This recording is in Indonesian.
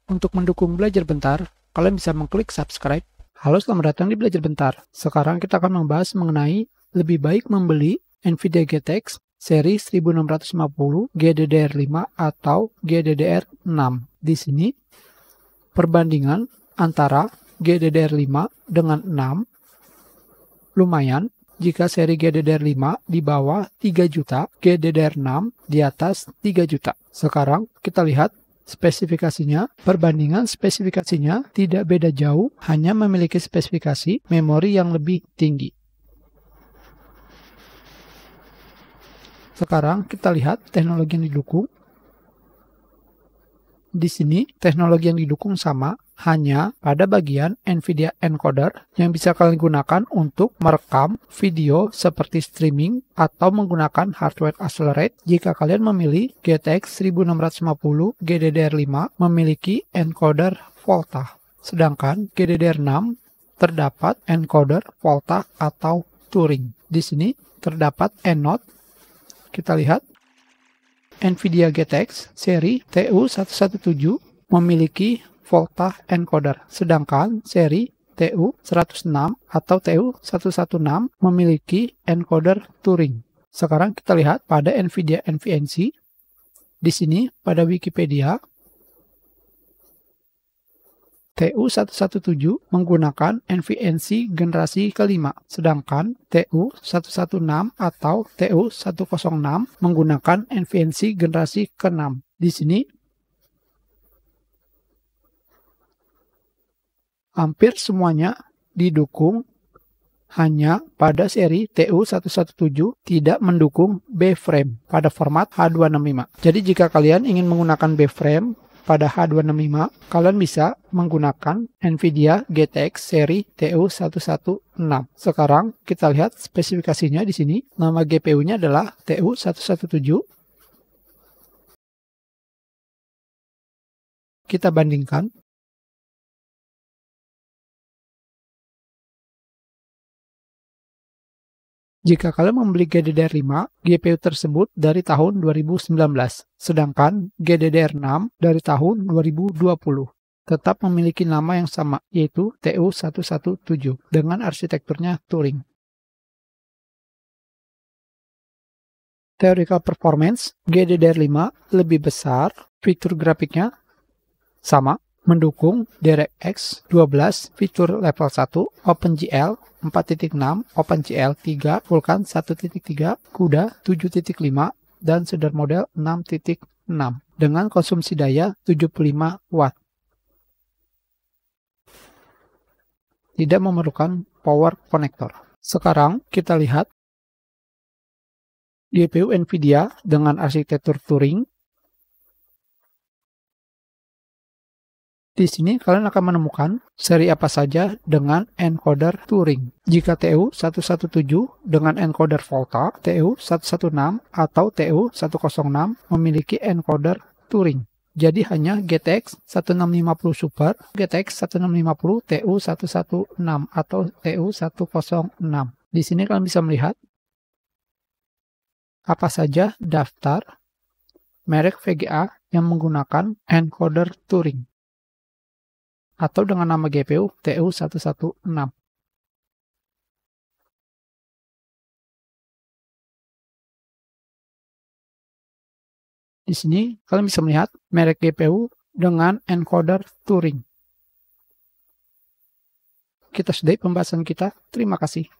Untuk mendukung Belajar Bentar, kalian bisa mengklik subscribe. Halo, selamat datang di Belajar Bentar. Sekarang kita akan membahas mengenai lebih baik membeli NVIDIA GTX seri 1650 GDDR5 atau GDDR6. Di sini perbandingan antara GDDR5 dengan 6 lumayan. Jika seri GDDR5 di bawah 3 juta, GDDR6 di atas 3 juta. Sekarang kita lihat spesifikasinya. Perbandingan spesifikasinya tidak beda jauh, hanya memiliki spesifikasi memori yang lebih tinggi. Sekarang kita lihat teknologi yang didukung. Di sini teknologi yang didukung sama, hanya pada bagian NVIDIA encoder yang bisa kalian gunakan untuk merekam video seperti streaming atau menggunakan hardware accelerate. Jika kalian memilih GTX 1650 GDDR5 memiliki encoder Volta, sedangkan GDDR6 terdapat encoder Volta atau Turing. Di sini terdapat ENOD. Kita lihat NVIDIA GTX seri TU117 memiliki Volta encoder, sedangkan seri TU106 atau TU116 memiliki encoder Turing. Sekarang kita lihat pada NVIDIA NVENC. Di sini pada Wikipedia, TU117 menggunakan NVENC generasi kelima, sedangkan TU116 atau TU106 menggunakan NVENC generasi ke-6. Di sini hampir semuanya didukung, hanya pada seri TU117 tidak mendukung B-frame pada format H265. Jadi jika kalian ingin menggunakan B-frame pada H265, kalian bisa menggunakan NVIDIA GTX seri TU116. Sekarang kita lihat spesifikasinya di sini. Nama GPU-nya adalah TU117. Kita bandingkan. Jika kalian membeli GDDR5, GPU tersebut dari tahun 2019, sedangkan GDDR6 dari tahun 2020. Tetap memiliki nama yang sama, yaitu TU117, dengan arsitekturnya Turing. Theoretical performance, GDDR5 lebih besar, fitur grafiknya sama, mendukung DirectX 12, fitur level 1, OpenGL 4.6, OpenGL 3, Vulkan 1.3, CUDA 7.5, dan Shader model 6.6 dengan konsumsi daya 75 Watt. Tidak memerlukan power connector. Sekarang kita lihat GPU NVIDIA dengan arsitektur Turing. Di sini kalian akan menemukan seri apa saja dengan encoder Turing. Jika TU117 dengan encoder Volta, TU116 atau TU106 memiliki encoder Turing. Jadi hanya GTX 1650 Super, GTX 1650 TU116 atau TU106. Di sini kalian bisa melihat apa saja daftar merek VGA yang menggunakan encoder Turing atau dengan nama GPU TU116. Di sini kalian bisa melihat merek GPU dengan encoder Turing. Kita sudahi pembahasan kita. Terima kasih.